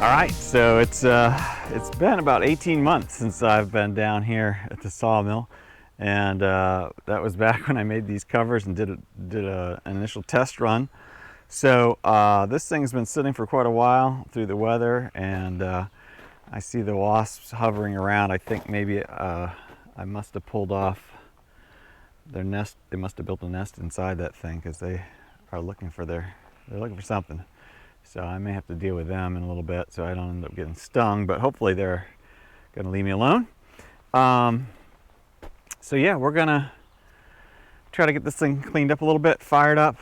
All right, so it's been about 18 months since I've been down here at the sawmill, and that was back when I made these covers and did an initial test run. So this thing's been sitting for quite a while through the weather, and I see the wasps hovering around. I think maybe I must have pulled off their nest. They must have built a nest inside that thing because they are looking for they're looking for something. So I may have to deal with them in a little bit so I don't end up getting stung, but hopefully they're gonna leave me alone. So yeah, we're gonna try to get this thing cleaned up a little bit, fired up.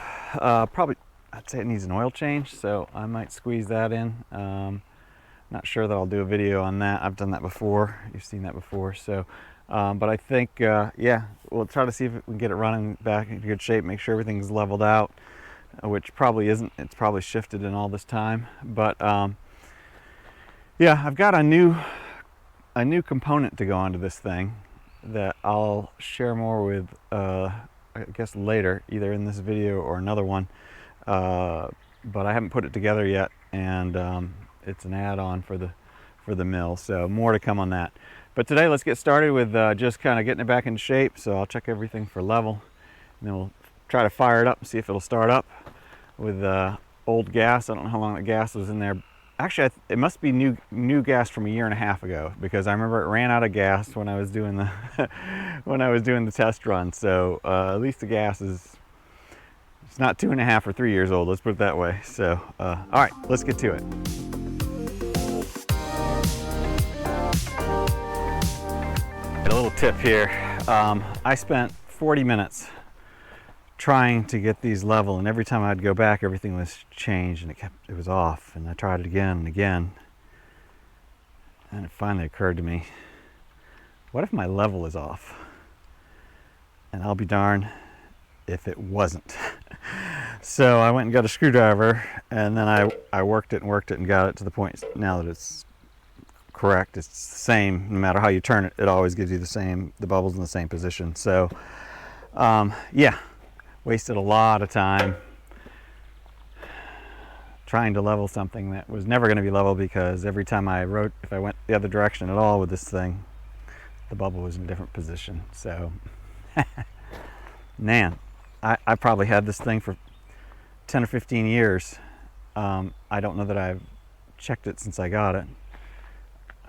Probably, I'd say it needs an oil change, so I might squeeze that in. Not sure that I'll do a video on that. I've done that before. You've seen that before. So, but I think, yeah, we'll try to see if we can get it running back in good shape, make sure everything's leveled out. Which probably isn't. It's probably shifted in all this time, but yeah, I've got a new component to go onto this thing that I'll share more with I guess later, either in this video or another one, but I haven't put it together yet, and it's an add-on for the mill, so more to come on that. But today let's get started with just kind of getting it back in shape. So I'll check everything for level, and then we'll try to fire it up and see if it'll start up with old gas. I don't know how long the gas was in there. Actually, it must be new gas from 1.5 years ago, because I remember it ran out of gas when I was doing the when I was doing the test run. So at least the gas it's not 2.5 or 3 years old. Let's put it that way. So all right, let's get to it. A little tip here. I spent 40 minutes trying to get these level, and every time I'd go back everything was changed and it was off, and I tried it again and again, and it finally occurred to me, what if my level is off? And I'll be darned if it wasn't. So I went and got a screwdriver, and then I worked it and got it to the point now that it's correct. It's the same no matter how you turn it. It always gives you the bubbles in the same position. So yeah, wasted a lot of time trying to level something that was never going to be level, because every time if I went the other direction at all with this thing, the bubble was in a different position. So man, I probably had this thing for 10 or 15 years. I don't know that I've checked it since I got it.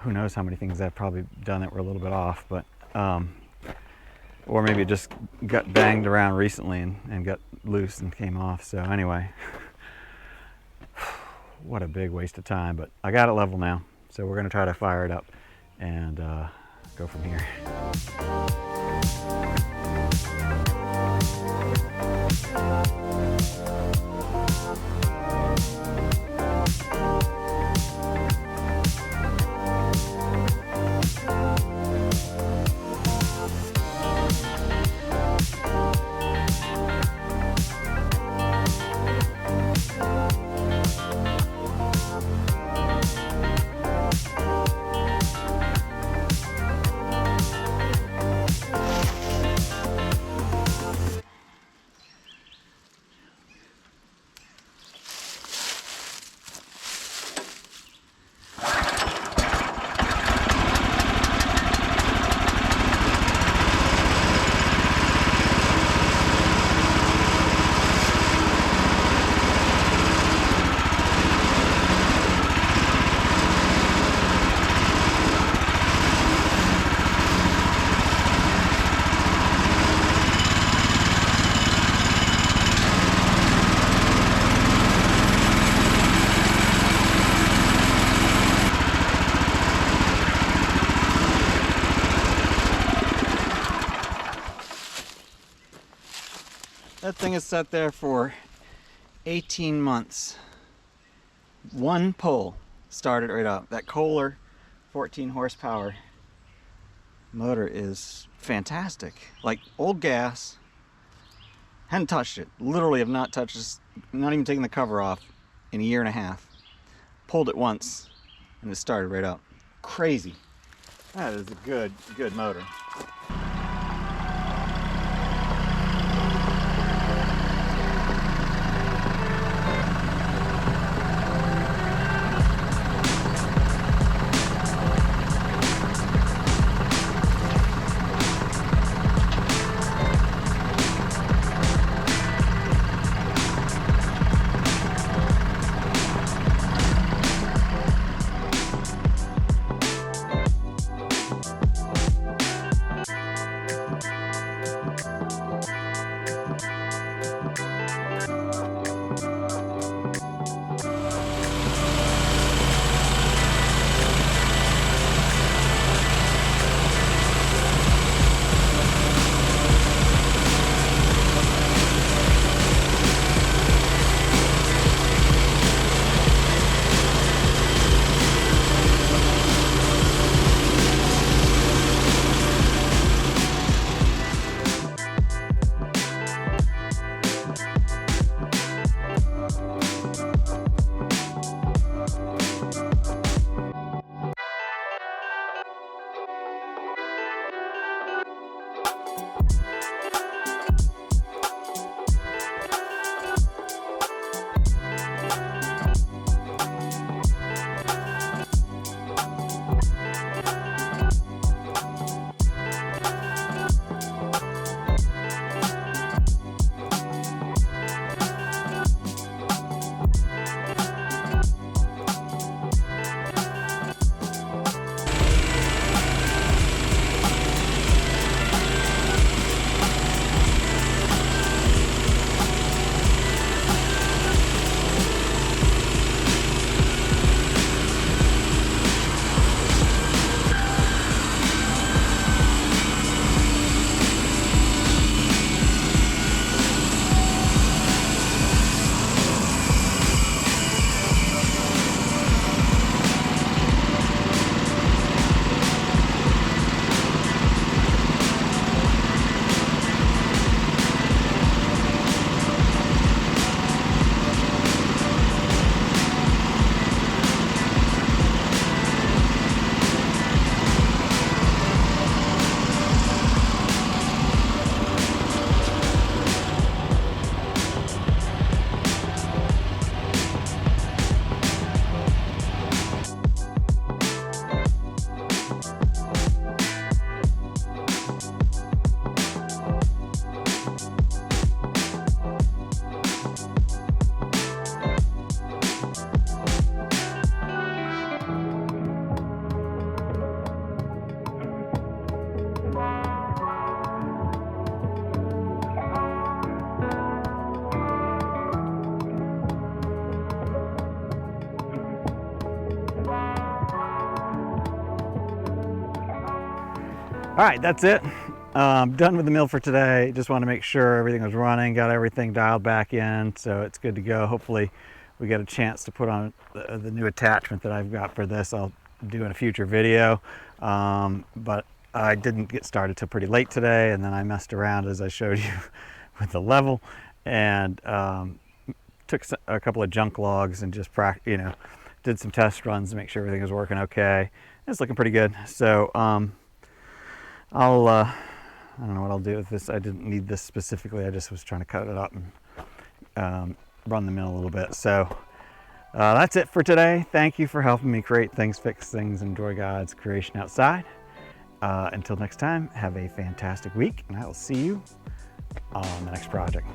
Who knows how many things I've probably done that were a little bit off, but or maybe it just got banged around recently and got loose and came off. So anyway, what a big waste of time, but I got it level now. So we're gonna try to fire it up and go from here. That thing has sat there for 18 months. One pull started right up. That Kohler 14 horsepower motor is fantastic. Like old gas, hadn't touched it. Literally have not touched this, not even taking the cover off in 1.5 years. Pulled it once and it started right up. Crazy. That is a good motor. All right, that's it. Done with the mill for today. Just want to make sure everything was running, got everything dialed back in, so it's good to go. Hopefully we get a chance to put on the new attachment that I've got for this. I'll do in a future video, but I didn't get started till pretty late today, and then I messed around as I showed you with the level, and took a couple of junk logs and just did some test runs to make sure everything was working okay. It's looking pretty good. So I don't know what I'll do with this. I didn't need this specifically. I just was trying to cut it up and run the mill a little bit. So that's it for today. Thank you for helping me create things, fix things, enjoy God's creation outside. Until next time, have a fantastic week, and I will see you on the next project.